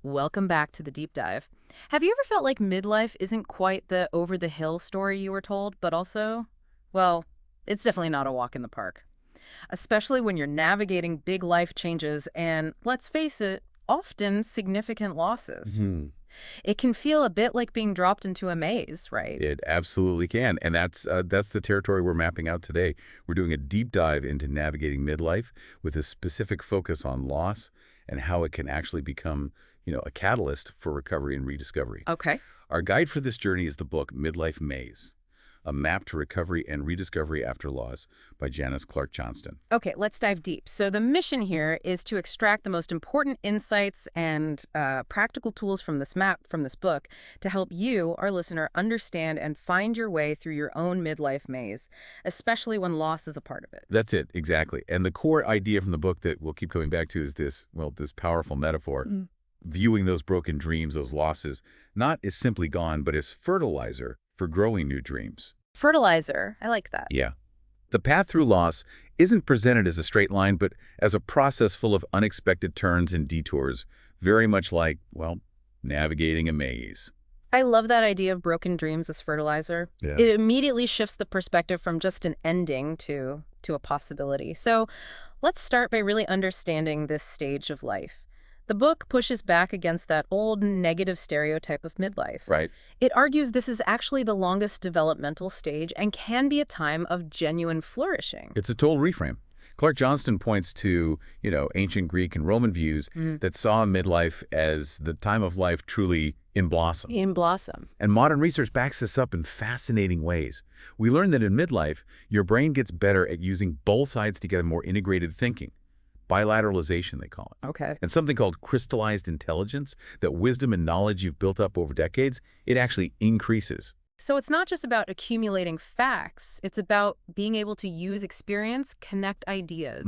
Welcome back to the deep dive. Have you ever felt like midlife isn't quite the over the hill story you were told, but also, well, it's definitely not a walk in the park, especially when you're navigating big life changes and, let's face it, often significant losses. Mhm. It can feel a bit like being dropped into a maze, right? It absolutely can, and that's the territory we're mapping out today. We're doing a deep dive into navigating midlife with a specific focus on loss and how it can actually become, a catalyst for recovery and rediscovery. Okay. Our guide for this journey is the book Midlife Maze, A Map to Recovery and Rediscovery After Loss by Janice Clark Johnston. Okay, let's dive deep. So the mission here is to extract the most important insights and practical tools from this map, from this book, to help you, our listener, understand and find your way through your own midlife maze, especially when loss is a part of it. That's it, exactly. And the core idea from the book that we'll keep coming back to is this powerful metaphor, viewing those broken dreams, those losses, not as simply gone, but as fertilizer for growing new dreams. Fertilizer, I like that. Yeah. The path through loss isn't presented as a straight line, but as a process full of unexpected turns and detours, very much like, navigating a maze. I love that idea of broken dreams as fertilizer. Yeah. It immediately shifts the perspective from just an ending to a possibility. So let's start by really understanding this stage of life. The book pushes back against that old negative stereotype of midlife. Right. It argues this is actually the longest developmental stage and can be a time of genuine flourishing. It's a total reframe. Clark Johnston points to, ancient Greek and Roman views that saw midlife as the time of life truly in blossom. In blossom. And modern research backs this up in fascinating ways. We learn that in midlife, your brain gets better at using both sides together, more integrated thinking. Bilateralization, they call it. Okay. And something called crystallized intelligence, that wisdom and knowledge you've built up over decades, it actually increases. So it's not just about accumulating facts. It's about being able to use experience, connect ideas.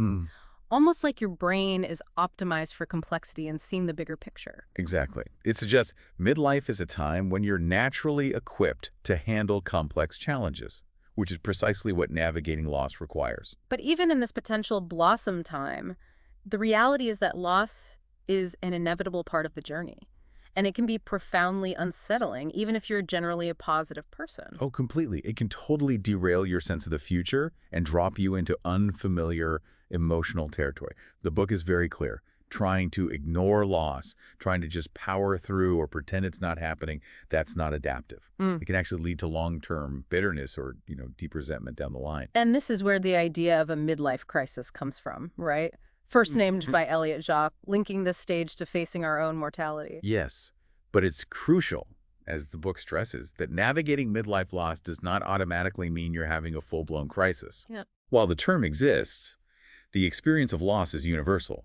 Almost like your brain is optimized for complexity and seeing the bigger picture. Exactly. It suggests midlife is a time when you're naturally equipped to handle complex challenges, which is precisely what navigating loss requires. But even in this potential blossom time, the reality is that loss is an inevitable part of the journey. And it can be profoundly unsettling, even if you're generally a positive person. Oh, completely. It can totally derail your sense of the future and drop you into unfamiliar emotional territory. The book is very clear. Trying to ignore loss, trying to just power through or pretend it's not happening, that's not adaptive. It can actually lead to long-term bitterness or, deep resentment down the line. And this is where the idea of a midlife crisis comes from, right? First named by Elliot Jacques, linking this stage to facing our own mortality. Yes, but it's crucial, as the book stresses, that navigating midlife loss does not automatically mean you're having a full-blown crisis. Yeah. While the term exists, the experience of loss is universal.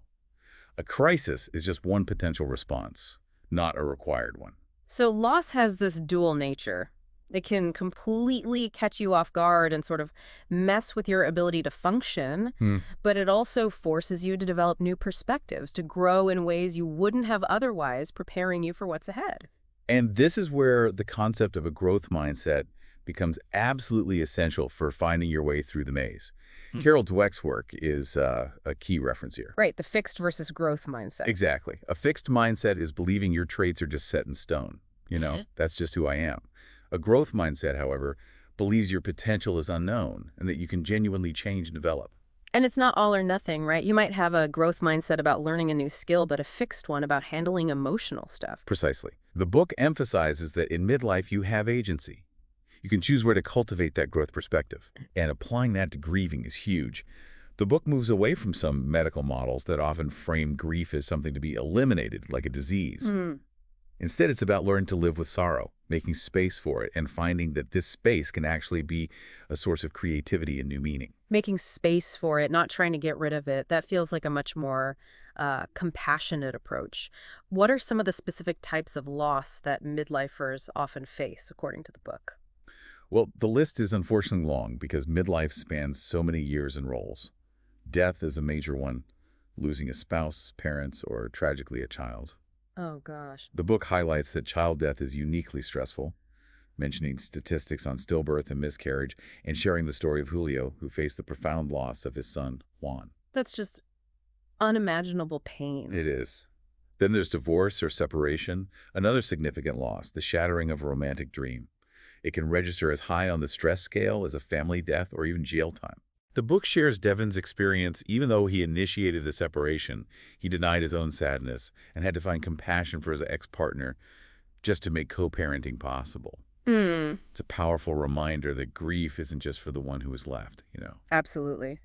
A crisis is just one potential response, not a required one. So loss has this dual nature. It can completely catch you off guard and sort of mess with your ability to function, but it also forces you to develop new perspectives, to grow in ways you wouldn't have otherwise, preparing you for what's ahead. And this is where the concept of a growth mindset becomes absolutely essential for finding your way through the maze. Carol Dweck's work is a key reference here. Right, the fixed versus growth mindset. Exactly. A fixed mindset is believing your traits are just set in stone. That's just who I am. A growth mindset, however, believes your potential is unknown and that you can genuinely change and develop. And it's not all or nothing, right? You might have a growth mindset about learning a new skill, but a fixed one about handling emotional stuff. Precisely. The book emphasizes that in midlife you have agency. You can choose where to cultivate that growth perspective. And applying that to grieving is huge. The book moves away from some medical models that often frame grief as something to be eliminated, like a disease. Instead, it's about learning to live with sorrow, making space for it, and finding that this space can actually be a source of creativity and new meaning. Making space for it, not trying to get rid of it, that feels like a much more compassionate approach. What are some of the specific types of loss that midlifers often face, according to the book? Well, the list is unfortunately long because midlife spans so many years and roles. Death is a major one, losing a spouse, parents, or tragically a child. Oh, gosh. The book highlights that child death is uniquely stressful, mentioning statistics on stillbirth and miscarriage, and sharing the story of Julio, who faced the profound loss of his son, Juan. That's just unimaginable pain. It is. Then there's divorce or separation, another significant loss, the shattering of a romantic dream. It can register as high on the stress scale as a family death or even jail time. The book shares Devon's experience. Even though he initiated the separation, he denied his own sadness and had to find compassion for his ex-partner just to make co-parenting possible. Mm, It's a powerful reminder that grief isn't just for the one who is left. absolutely.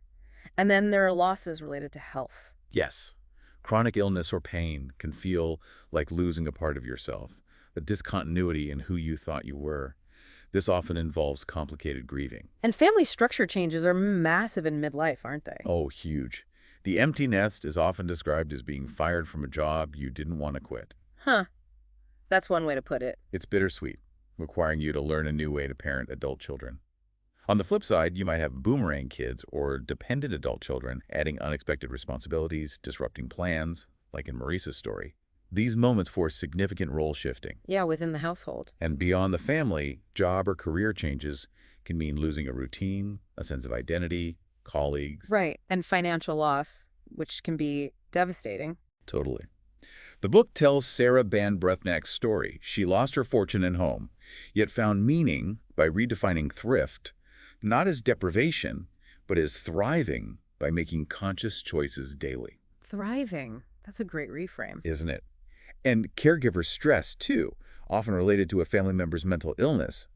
And then there are losses related to health. Yes, chronic illness or pain can feel like losing a part of yourself, a discontinuity in who you thought you were. This often involves complicated grieving. And family structure changes are massive in midlife, aren't they? Oh, huge. The empty nest is often described as being fired from a job you didn't want to quit. Huh. That's one way to put it. It's bittersweet, requiring you to learn a new way to parent adult children. On the flip side, you might have boomerang kids or dependent adult children, adding unexpected responsibilities, disrupting plans, like in Maurice's story. These moments force significant role shifting. Yeah, within the household. And beyond the family, job or career changes can mean losing a routine, a sense of identity, colleagues. Right. And financial loss, which can be devastating. Totally. The book tells Sarah Ban Breathnach's story. She lost her fortune and home, yet found meaning by redefining thrift, not as deprivation, but as thriving by making conscious choices daily. Thriving. That's a great reframe. Isn't it? And caregiver stress, too, often related to a family member's mental illness,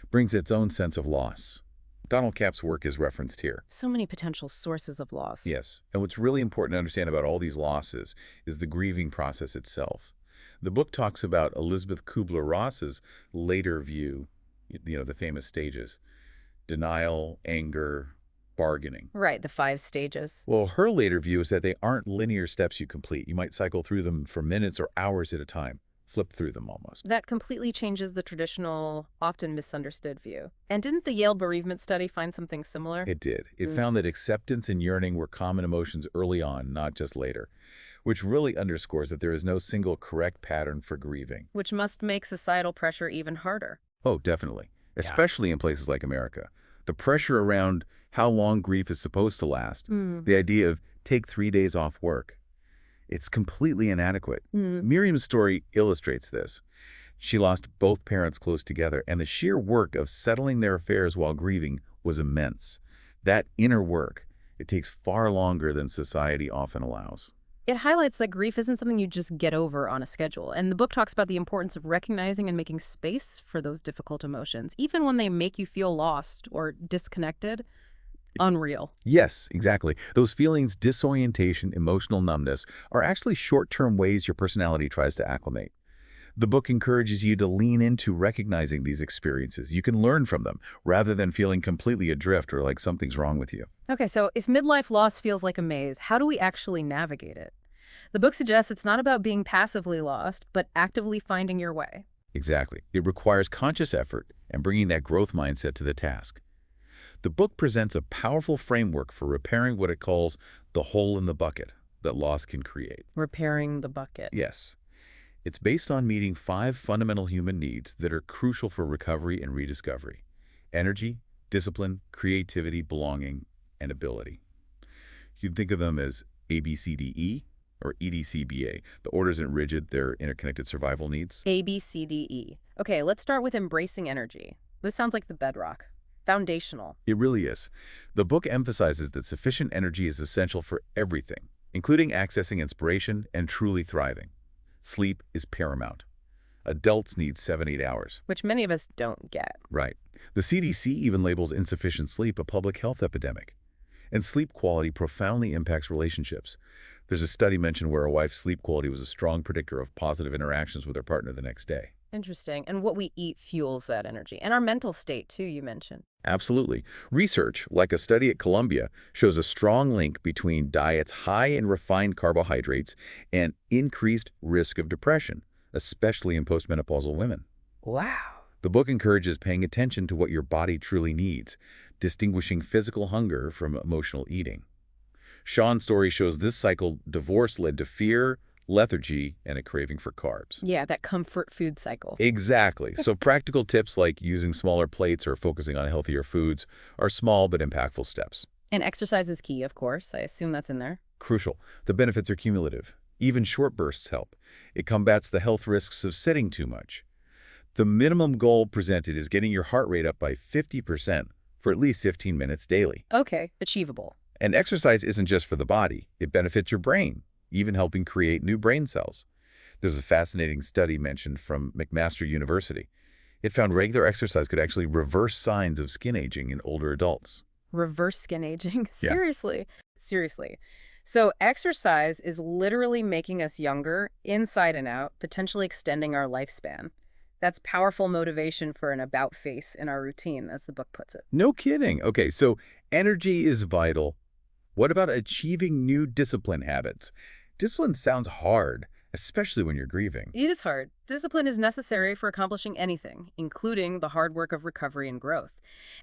brings its own sense of loss. Donald Capp's work is referenced here. So many potential sources of loss. Yes, and what's really important to understand about all these losses is the grieving process itself. The book talks about Elizabeth Kubler-Ross's later view, the famous stages: denial, anger, bargaining. Right, the 5 stages. Well, her later view is that they aren't linear steps you complete. You might cycle through them for minutes or hours at a time, flip through them almost. That completely changes the traditional, often misunderstood view. And didn't the Yale bereavement study find something similar? It did. It found that acceptance and yearning were common emotions early on, not just later, which really underscores that there is no single correct pattern for grieving. Which must make societal pressure even harder. Oh, definitely. Especially in places like America. The pressure around how long grief is supposed to last, the idea of take 3 days off work, it's completely inadequate. Miriam's story illustrates this. She lost both parents close together, and the sheer work of settling their affairs while grieving was immense. That inner work, it takes far longer than society often allows. It highlights that grief isn't something you just get over on a schedule. And the book talks about the importance of recognizing and making space for those difficult emotions, even when they make you feel lost or disconnected. Unreal. Yes, exactly. Those feelings, disorientation, emotional numbness, are actually short-term ways your personality tries to acclimate. The book encourages you to lean into recognizing these experiences. You can learn from them rather than feeling completely adrift or like something's wrong with you. Okay, so if midlife loss feels like a maze, how do we actually navigate it? The book suggests it's not about being passively lost, but actively finding your way. Exactly. It requires conscious effort and bringing that growth mindset to the task. The book presents a powerful framework for repairing what it calls the hole in the bucket that loss can create. Repairing the bucket. Yes. It's based on meeting 5 fundamental human needs that are crucial for recovery and rediscovery: energy, discipline, creativity, belonging, and ability. You can think of them as ABCDE or EDCBA. The order isn't rigid, they're interconnected survival needs. A, B, C, D, E. Okay, let's start with embracing energy. This sounds like the bedrock. Foundational. It really is. The book emphasizes that sufficient energy is essential for everything, including accessing inspiration and truly thriving. Sleep is paramount. Adults need 7-8 hours. Which many of us don't get. Right. The CDC even labels insufficient sleep a public health epidemic. And sleep quality profoundly impacts relationships. There's a study mentioned where a wife's sleep quality was a strong predictor of positive interactions with her partner the next day. Interesting. And what we eat fuels that energy. And our mental state, too, you mentioned. Absolutely. Research, like a study at Columbia, shows a strong link between diets high in refined carbohydrates and increased risk of depression, especially in postmenopausal women. Wow. The book encourages paying attention to what your body truly needs, distinguishing physical hunger from emotional eating. Sean's story shows this cycle divorce led to fear, lethargy, and a craving for carbs. Yeah, that comfort food cycle. Exactly. So practical tips like using smaller plates or focusing on healthier foods are small but impactful steps. And exercise is key, of course. I assume that's in there. Crucial. The benefits are cumulative. Even short bursts help. It combats the health risks of sitting too much. The minimum goal presented is getting your heart rate up by 50% for at least 15 minutes daily. Okay, achievable. And exercise isn't just for the body. It benefits your brain, even helping create new brain cells. There's a fascinating study mentioned from McMaster University. It found regular exercise could actually reverse signs of skin aging in older adults. Reverse skin aging? Yeah. Seriously? Seriously. So exercise is literally making us younger, inside and out, potentially extending our lifespan. That's powerful motivation for an about face in our routine, as the book puts it. No kidding. Okay, so energy is vital. What about achieving new discipline habits? Discipline sounds hard, especially when you're grieving. It is hard. Discipline is necessary for accomplishing anything, including the hard work of recovery and growth.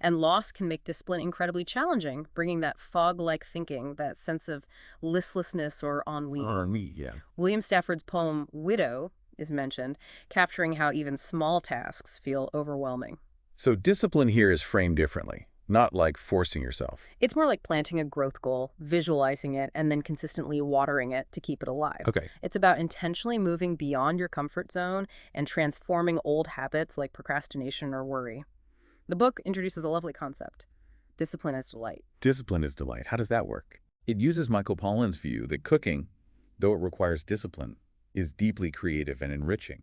And loss can make discipline incredibly challenging, bringing that fog-like thinking, that sense of listlessness or ennui. Yeah. William Stafford's poem, Widow, is mentioned, capturing how even small tasks feel overwhelming. So discipline here is framed differently, not like forcing yourself. It's more like planting a growth goal, visualizing it, and then consistently watering it to keep it alive. Okay. It's about intentionally moving beyond your comfort zone and transforming old habits like procrastination or worry. The book introduces a lovely concept: discipline as delight. Discipline is delight. How does that work? It uses Michael Pollan's view that cooking, though it requires discipline, is deeply creative and enriching,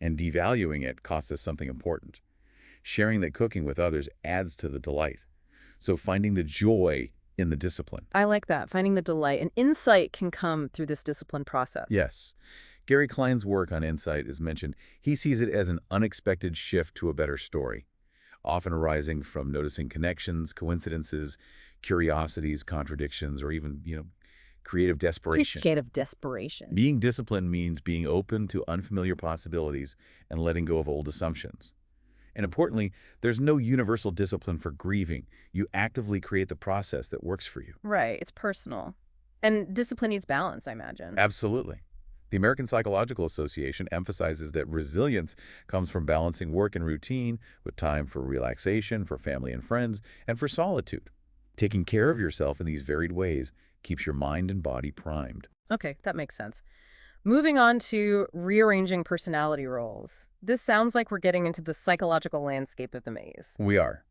and devaluing it costs us something important. Sharing that cooking with others adds to the delight. So finding the joy in the discipline. I like that, finding the delight. And insight can come through this discipline process. Yes. Gary Klein's work on insight is mentioned. He sees it as an unexpected shift to a better story, often arising from noticing connections, coincidences, curiosities, contradictions, or even, creative desperation. Creative desperation. Being disciplined means being open to unfamiliar possibilities and letting go of old assumptions. And importantly, there's no universal discipline for grieving. You actively create the process that works for you. Right, it's personal. And discipline needs balance, I imagine. Absolutely. The American Psychological Association emphasizes that resilience comes from balancing work and routine with time for relaxation, for family and friends, and for solitude. Taking care of yourself in these varied ways keeps your mind and body primed. Okay, that makes sense. Moving on to rearranging personality roles. This sounds like we're getting into the psychological landscape of the maze. We are.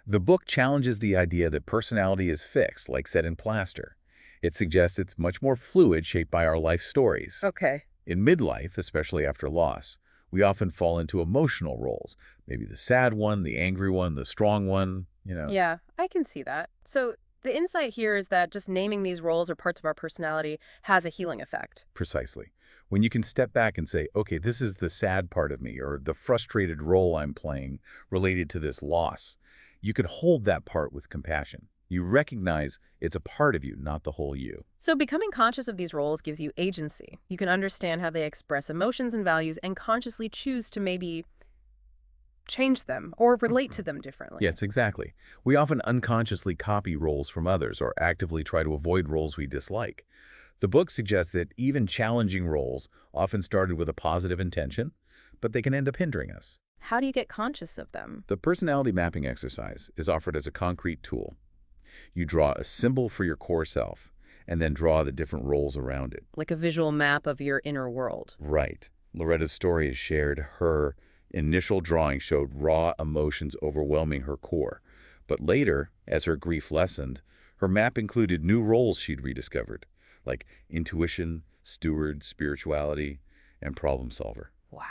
The book challenges the idea that personality is fixed, like set in plaster. It suggests it's much more fluid, shaped by our life stories. Okay. In midlife, especially after loss, we often fall into emotional roles. Maybe the sad one, the angry one, the strong one, Yeah, I can see that. So the insight here is that just naming these roles or parts of our personality has a healing effect. Precisely. When you can step back and say, okay, this is the sad part of me, or the frustrated role I'm playing related to this loss, you can hold that part with compassion. You recognize it's a part of you, not the whole you. So becoming conscious of these roles gives you agency. You can understand how they express emotions and values and consciously choose to maybe change them or relate to them differently. Yes, exactly. We often unconsciously copy roles from others or actively try to avoid roles we dislike. The book suggests that even challenging roles often started with a positive intention, but they can end up hindering us. How do you get conscious of them? The personality mapping exercise is offered as a concrete tool. You draw a symbol for your core self, and then draw the different roles around it. Like a visual map of your inner world. Right. Loretta's story is shared. Her initial drawing showed raw emotions overwhelming her core. But later, as her grief lessened, her map included new roles she'd rediscovered, like intuition, steward, spirituality, and problem solver. Wow.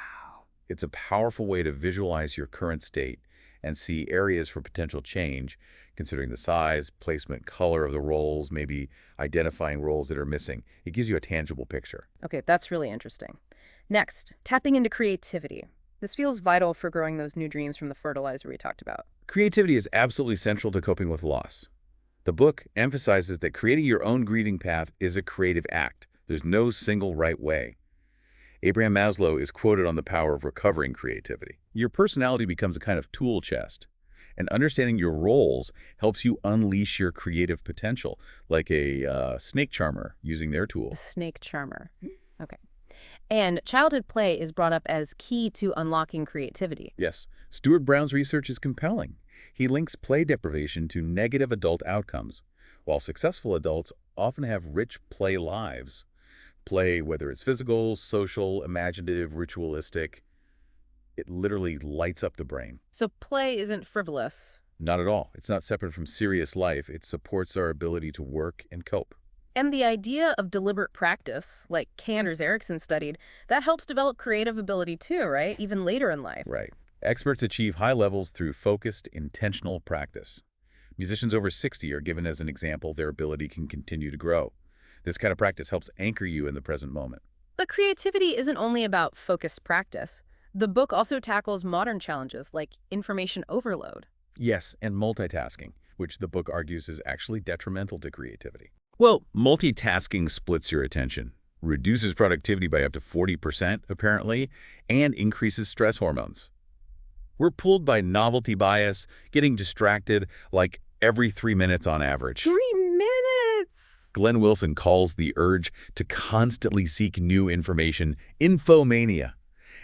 It's a powerful way to visualize your current state and see areas for potential change, considering the size, placement, color of the roles, maybe identifying roles that are missing. It gives you a tangible picture. Okay, that's really interesting. Next, tapping into creativity. This feels vital for growing those new dreams from the fertilizer we talked about. Creativity is absolutely central to coping with loss. The book emphasizes that creating your own grieving path is a creative act. There's no single right way. Abraham Maslow is quoted on the power of recovering creativity. Your personality becomes a kind of tool chest, and understanding your roles helps you unleash your creative potential, like a snake charmer using their tool. Snake charmer. Okay. And childhood play is brought up as key to unlocking creativity. Yes, Stuart Brown's research is compelling. He links play deprivation to negative adult outcomes. While successful adults often have rich play lives, Play, whether it's physical, social, imaginative, ritualistic, it literally lights up the brain. So play isn't frivolous. Not at all. It's not separate from serious life. It supports our ability to work and cope. And the idea of deliberate practice, like Anders Ericsson studied, that helps develop creative ability too, right? Even later in life. Right. Experts achieve high levels through focused, intentional practice. Musicians over 60 are given as an example their ability can continue to grow. This kind of practice helps anchor you in the present moment. But creativity isn't only about focused practice. The book also tackles modern challenges like information overload. Yes, and multitasking, which the book argues is actually detrimental to creativity. Well, multitasking splits your attention, reduces productivity by up to 40%, apparently, and increases stress hormones. We're pulled by novelty bias, getting distracted like every 3 minutes on average. 3 minutes! Glenn Wilson calls the urge to constantly seek new information infomania.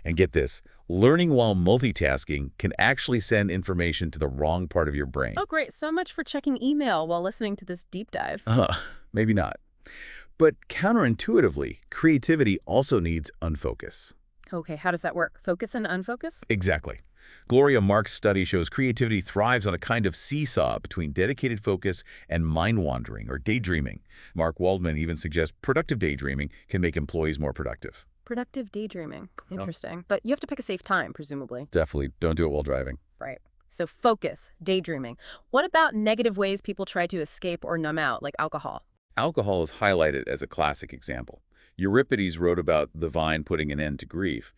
And get this, learning while multitasking can actually send information to the wrong part of your brain. Oh, great. So much for checking email while listening to this deep dive. Maybe not. But counterintuitively, creativity also needs unfocus. Okay, how does that work? Focus and unfocus? Exactly. Gloria Mark's study shows creativity thrives on a kind of seesaw between dedicated focus and mind-wandering or daydreaming. Mark Waldman even suggests productive daydreaming can make employees more productive. Productive daydreaming. Interesting. But you have to pick a safe time, presumably. Definitely don't do it while driving. Right. So focus, daydreaming. What about negative ways people try to escape or numb out, like alcohol? Alcohol is highlighted as a classic example. Euripides wrote about the vine putting an end to grief.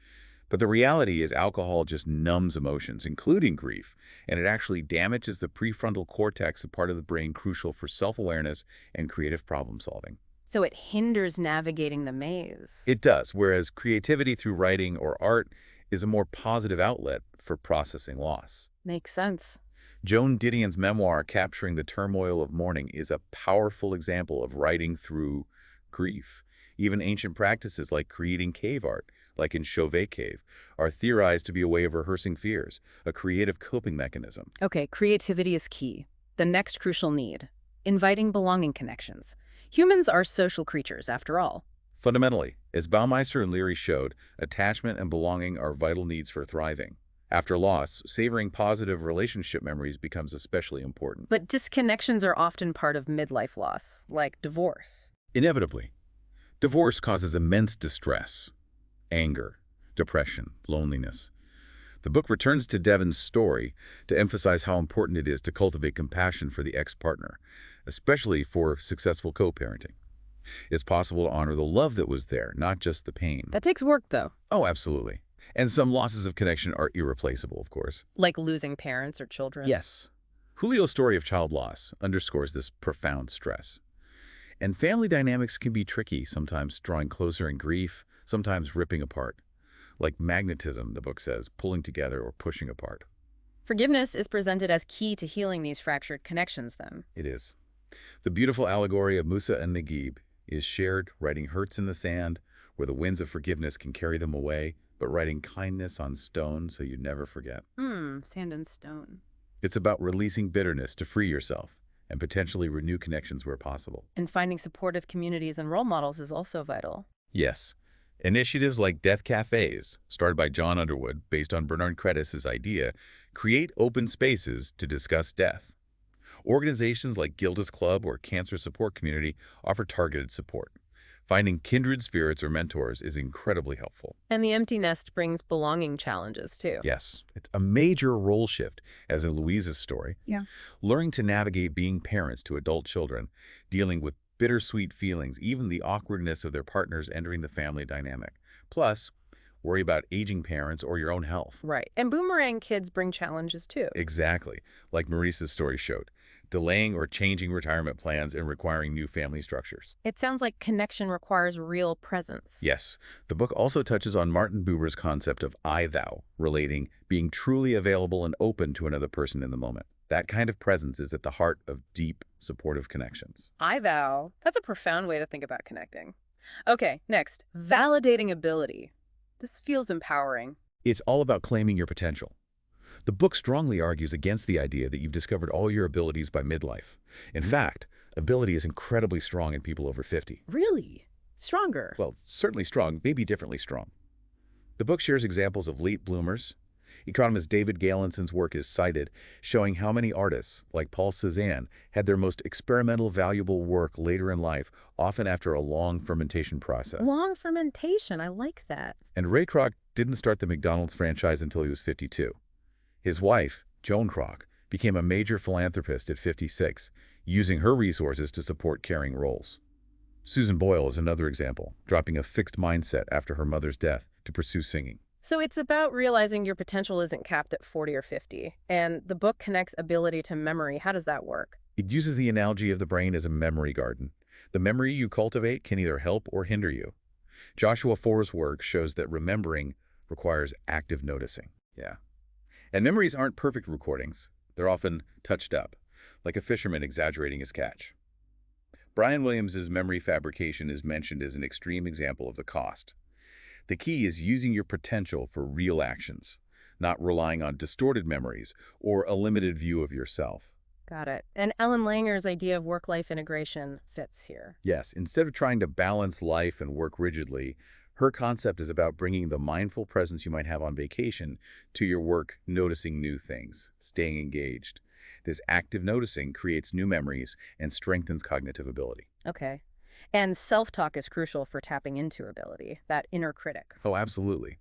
But the reality is alcohol just numbs emotions, including grief, and it actually damages the prefrontal cortex, a part of the brain crucial for self-awareness and creative problem-solving. So it hinders navigating the maze. It does, whereas creativity through writing or art is a more positive outlet for processing loss. Makes sense. Joan Didion's memoir, Capturing the Turmoil of Mourning, is a powerful example of writing through grief. Even ancient practices like creating cave art, like in Chauvet Cave, are theorized to be a way of rehearsing fears, a creative coping mechanism. Okay, creativity is key. The next crucial need, inviting belonging connections. Humans are social creatures, after all. Fundamentally, as Baumeister and Leary showed, attachment and belonging are vital needs for thriving. After loss, savoring positive relationship memories becomes especially important. But disconnections are often part of midlife loss, like divorce. Inevitably, divorce causes immense distress, anger, depression, loneliness. The book returns to Devon's story to emphasize how important it is to cultivate compassion for the ex-partner, especially for successful co-parenting. It's possible to honor the love that was there, not just the pain. That takes work, though. Oh, absolutely. And some losses of connection are irreplaceable, of course. Like losing parents or children. Yes. Julio's story of child loss underscores this profound stress. And family dynamics can be tricky, sometimes drawing closer in grief, sometimes ripping apart. Like magnetism, the book says, pulling together or pushing apart. Forgiveness is presented as key to healing these fractured connections, then. It is. The beautiful allegory of Musa and Naguib is shared, writing hurts in the sand, where the winds of forgiveness can carry them away, but writing kindness on stone so you never forget. Sand and stone. It's about releasing bitterness to free yourself and potentially renew connections where possible. And finding supportive communities and role models is also vital. Yes. Initiatives like Death Cafes, started by John Underwood based on Bernard Credis's idea, create open spaces to discuss death. Organizations like Gilda's Club or Cancer Support Community offer targeted support. Finding kindred spirits or mentors is incredibly helpful. And the empty nest brings belonging challenges, too. Yes, it's a major role shift, as in Louise's story. Yeah. Learning to navigate being parents to adult children, dealing with bittersweet feelings, even the awkwardness of their partners entering the family dynamic. Plus, worry about aging parents or your own health. Right. And boomerang kids bring challenges, too. Exactly, like Maurice's story showed. Delaying or changing retirement plans and requiring new family structures. It sounds like connection requires real presence. Yes. The book also touches on Martin Buber's concept of I-thou, relating being truly available and open to another person in the moment. That kind of presence is at the heart of deep, supportive connections. I vow. That's a profound way to think about connecting. Okay, next. Validating ability. This feels empowering. It's all about claiming your potential. The book strongly argues against the idea that you've discovered all your abilities by midlife. In fact, ability is incredibly strong in people over 50. Really? Stronger. Well, certainly strong, maybe differently strong. The book shares examples of late bloomers. Economist David Galinson's work is cited, showing how many artists, like Paul Cézanne, had their most experimental, valuable work later in life, often after a long fermentation process. Long fermentation. I like that. And Ray Kroc didn't start the McDonald's franchise until he was 52. His wife, Joan Kroc, became a major philanthropist at 56, using her resources to support caring roles. Susan Boyle is another example, dropping a fixed mindset after her mother's death to pursue singing. So it's about realizing your potential isn't capped at 40 or 50. And the book connects ability to memory. How does that work? It uses the analogy of the brain as a memory garden. The memory you cultivate can either help or hinder you. Joshua Foer's work shows that remembering requires active noticing. Yeah. And memories aren't perfect recordings. They're often touched up, like a fisherman exaggerating his catch. Brian Williams's memory fabrication is mentioned as an extreme example of the cost. The key is using your potential for real actions, not relying on distorted memories or a limited view of yourself. Got it. And Ellen Langer's idea of work-life integration fits here. Yes, instead of trying to balance life and work rigidly, her concept is about bringing the mindful presence you might have on vacation to your work, noticing new things, staying engaged. This active noticing creates new memories and strengthens cognitive ability. Okay. And self-talk is crucial for tapping into ability, that inner critic. Oh, absolutely.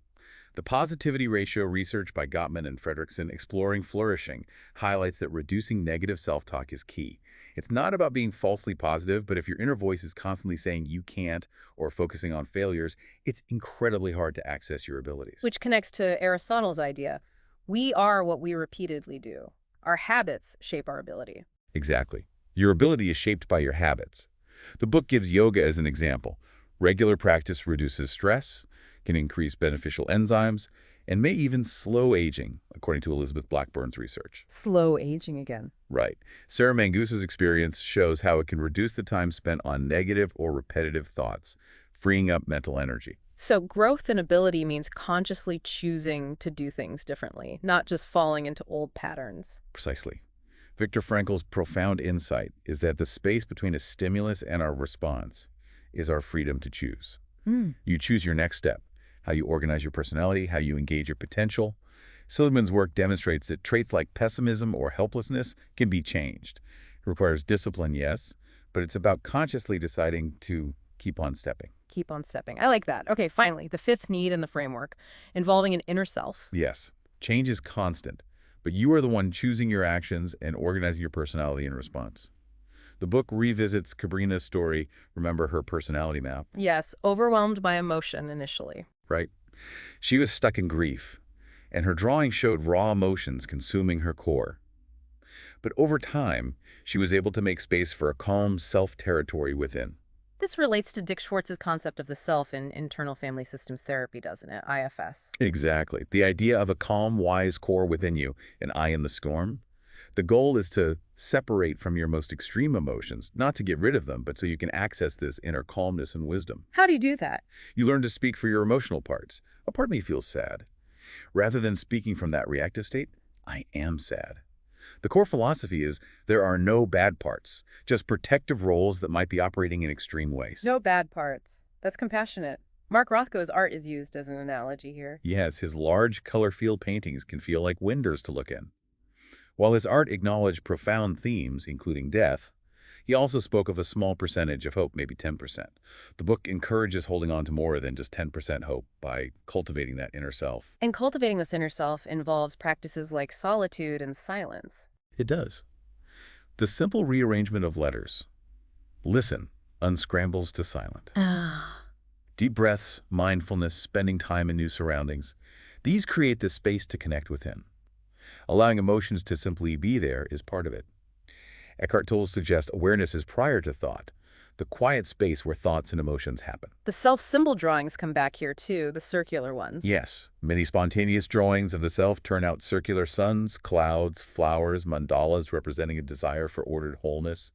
The positivity ratio research by Gottman and Fredrickson exploring flourishing highlights that reducing negative self-talk is key. It's not about being falsely positive, but if your inner voice is constantly saying you can't or focusing on failures, it's incredibly hard to access your abilities. Which connects to Aristotle's idea. We are what we repeatedly do. Our habits shape our ability. Exactly. Your ability is shaped by your habits. The book gives yoga as an example. Regular practice reduces stress, can increase beneficial enzymes, and may even slow aging, according to Elizabeth Blackburn's research. Slow aging again. Right. Sarah Mangus's experience shows how it can reduce the time spent on negative or repetitive thoughts, freeing up mental energy. So growth and ability means consciously choosing to do things differently, not just falling into old patterns. Precisely. Viktor Frankl's profound insight is that the space between a stimulus and our response is our freedom to choose. You choose your next step, how you organize your personality, how you engage your potential. Silliman's work demonstrates that traits like pessimism or helplessness can be changed. It requires discipline, yes, but it's about consciously deciding to keep on stepping. Keep on stepping. I like that. Okay, finally, the fifth need in the framework, involving an inner self. Yes, change is constant, but you are the one choosing your actions and organizing your personality in response. The book revisits Cabrina's story, remember her personality map? Yes, overwhelmed by emotion initially. Right? She was stuck in grief, and her drawing showed raw emotions consuming her core. But over time, she was able to make space for a calm self-territory within. This relates to Dick Schwartz's concept of the self in internal family systems therapy, doesn't it? IFS. Exactly. The idea of a calm, wise core within you, an eye in the storm. The goal is to separate from your most extreme emotions, not to get rid of them, but so you can access this inner calmness and wisdom. How do you do that? You learn to speak for your emotional parts. A part of me feels sad. Rather than speaking from that reactive state, I am sad. The core philosophy is there are no bad parts, just protective roles that might be operating in extreme ways. No bad parts. That's compassionate. Mark Rothko's art is used as an analogy here. Yes, his large color field paintings can feel like windows to look in. While his art acknowledged profound themes, including death, he also spoke of a small percentage of hope, maybe 10%. The book encourages holding on to more than just 10% hope by cultivating that inner self. And cultivating this inner self involves practices like solitude and silence. It does. The simple rearrangement of letters. Listen unscrambles to silent. Deep breaths, mindfulness, spending time in new surroundings. These create the space to connect within. Allowing emotions to simply be there is part of it. Eckhart Tolle suggests awareness is prior to thought, the quiet space where thoughts and emotions happen. The self-symbol drawings come back here too, the circular ones. Yes, many spontaneous drawings of the self turn out circular suns, clouds, flowers, mandalas representing a desire for ordered wholeness,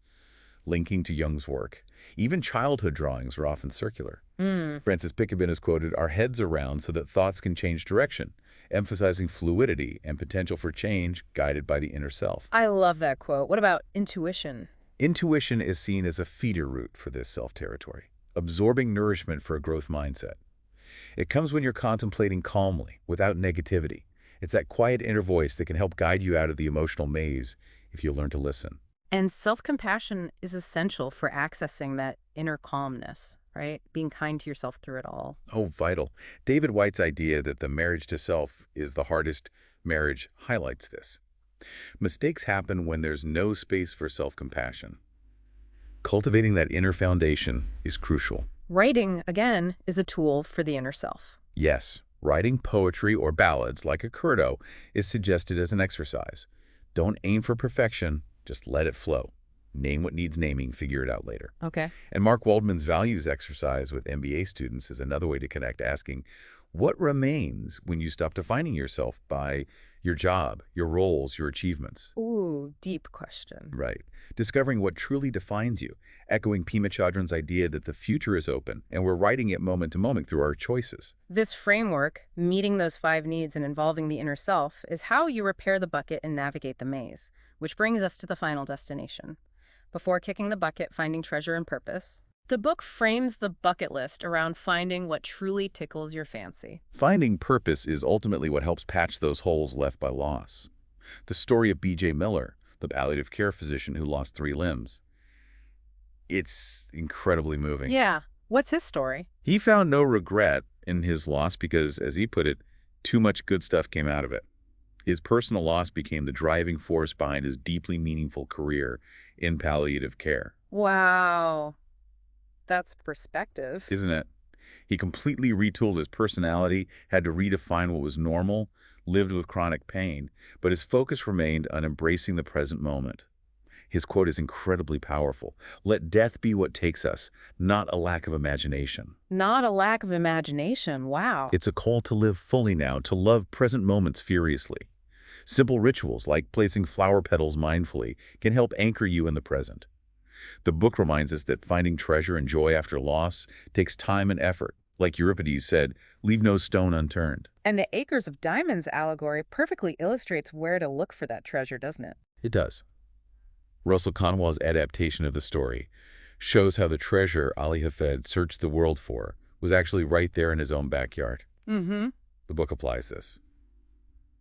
linking to Jung's work. Even childhood drawings are often circular. Francis Picabin is quoted, "Our heads are round so that thoughts can change direction," emphasizing fluidity and potential for change guided by the inner self. I love that quote. What about intuition? Intuition is seen as a feeder route for this self-territory. absorbing nourishment for a growth mindset. It comes when you're contemplating calmly, without negativity. It's that quiet inner voice that can help guide you out of the emotional maze if you learn to listen. And self-compassion is essential for accessing that inner calmness, right? Being kind to yourself through it all. Oh, vital. David White's idea that the marriage to self is the hardest marriage highlights this. Mistakes happen when there's no space for self-compassion. Cultivating that inner foundation is crucial. Writing, again, is a tool for the inner self. Yes, writing poetry or ballads like a curdo is suggested as an exercise. Don't aim for perfection, just let it flow. Name what needs naming, figure it out later. Okay. And Mark Waldman's values exercise with MBA students is another way to connect, asking, what remains when you stop defining yourself by your job, your roles, your achievements? Ooh, deep question. Right. Discovering what truly defines you, echoing Pema Chodron's idea that the future is open, and we're writing it moment to moment through our choices. This framework, meeting those 5 needs and involving the inner self, is how you repair the bucket and navigate the maze, which brings us to the final destination. Before kicking the bucket, finding treasure and purpose. The book frames the bucket list around finding what truly tickles your fancy. Finding purpose is ultimately what helps patch those holes left by loss. The story of B.J. Miller, the palliative care physician who lost 3 limbs. It's incredibly moving. Yeah. What's his story? He found no regret in his loss because, as he put it, too much good stuff came out of it. His personal loss became the driving force behind his deeply meaningful career in palliative care. Wow. That's perspective. Isn't it? He completely retooled his personality, had to redefine what was normal, lived with chronic pain, but his focus remained on embracing the present moment. His quote is incredibly powerful. Let death be what takes us, not a lack of imagination. Not a lack of imagination. Wow. It's a call to live fully now, to love present moments furiously. Simple rituals like placing flower petals mindfully can help anchor you in the present. The book reminds us that finding treasure and joy after loss takes time and effort. Like Euripides said, leave no stone unturned. And the Acres of Diamonds allegory perfectly illustrates where to look for that treasure, doesn't it? It does. Russell Conwell's adaptation of the story shows how the treasure Ali Hafed searched the world for was actually right there in his own backyard. Mm-hmm. The book applies this.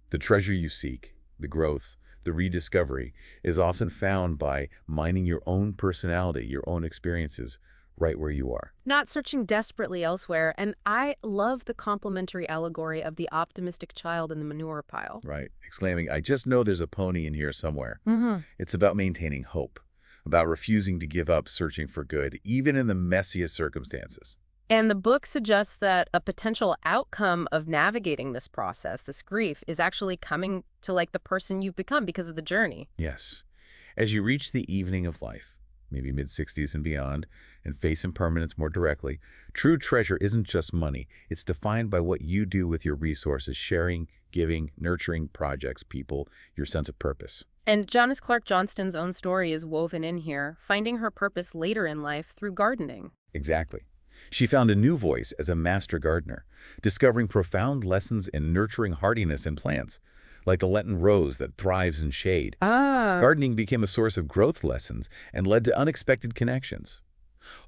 The treasure you seek, the growth, the rediscovery, is often found by mining your own personality, your own experiences, right where you are. Not searching desperately elsewhere. And I love the complementary allegory of the optimistic child in the manure pile. Right. Exclaiming, I just know there's a pony in here somewhere. Mm-hmm. It's about maintaining hope, about refusing to give up searching for good, even in the messiest circumstances. And the book suggests that a potential outcome of navigating this process, this grief, is actually coming to like the person you've become because of the journey. Yes. As you reach the evening of life, maybe mid-60s and beyond, and face impermanence more directly, true treasure isn't just money. It's defined by what you do with your resources, sharing, giving, nurturing projects, people, your sense of purpose. And Janice Clark Johnston's own story is woven in here, finding her purpose later in life through gardening. Exactly. She found a new voice as a master gardener, discovering profound lessons in nurturing hardiness in plants, like the Lenten rose that thrives in shade. Gardening became a source of growth lessons and led to unexpected connections.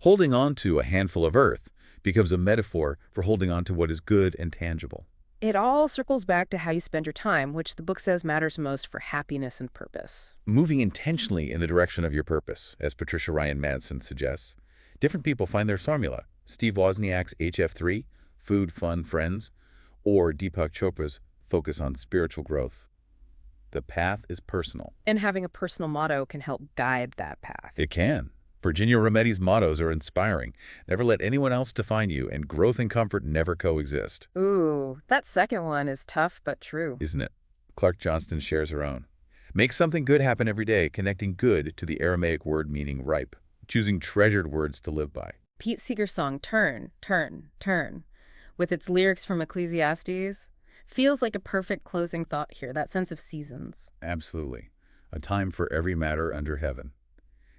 Holding on to a handful of earth becomes a metaphor for holding on to what is good and tangible. It all circles back to how you spend your time, which the book says matters most for happiness and purpose. Moving intentionally in the direction of your purpose, as Patricia Ryan Madsen suggests. Different people find their formula. Steve Wozniak's HF3, Food, Fun, Friends, or Deepak Chopra's Focus on Spiritual Growth. The path is personal. And having a personal motto can help guide that path. It can. Virginia Rometty's mottos are inspiring. Never let anyone else define you, and growth and comfort never coexist. Ooh, that second one is tough but true. Isn't it? Clark Johnston shares her own. Make something good happen every day, connecting good to the Aramaic word meaning ripe. Choosing treasured words to live by. Pete Seeger's song Turn, Turn, Turn, with its lyrics from Ecclesiastes, feels like a perfect closing thought here, that sense of seasons. Absolutely. A time for every matter under heaven.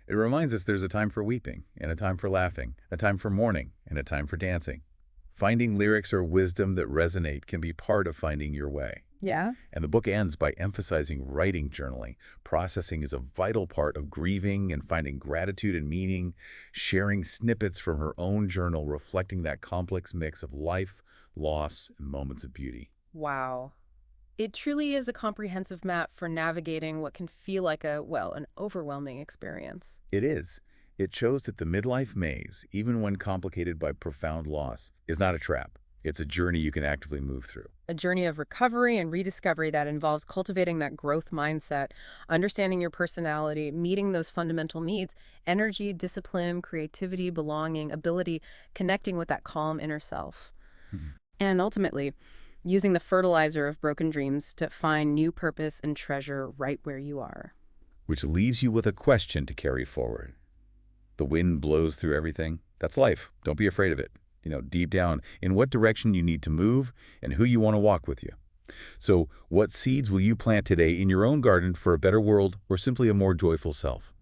It reminds us there's a time for weeping, and a time for laughing, a time for mourning, and a time for dancing. Finding lyrics or wisdom that resonate can be part of finding your way. Yeah. And the book ends by emphasizing writing journaling. Processing is a vital part of grieving and finding gratitude and meaning, sharing snippets from her own journal reflecting that complex mix of life, loss, and moments of beauty. Wow. It truly is a comprehensive map for navigating what can feel like an overwhelming experience. It is. It shows that the midlife maze, even when complicated by profound loss, is not a trap. It's a journey you can actively move through. A journey of recovery and rediscovery that involves cultivating that growth mindset, understanding your personality, meeting those fundamental needs, energy, discipline, creativity, belonging, ability, connecting with that calm inner self. Mhm. And ultimately, using the fertilizer of broken dreams to find new purpose and treasure right where you are. Which leaves you with a question to carry forward. The wind blows through everything. That's life. Don't be afraid of it. Deep down, in what direction you need to move and who you want to walk with you. So, what seeds will you plant today in your own garden for a better world or simply a more joyful self?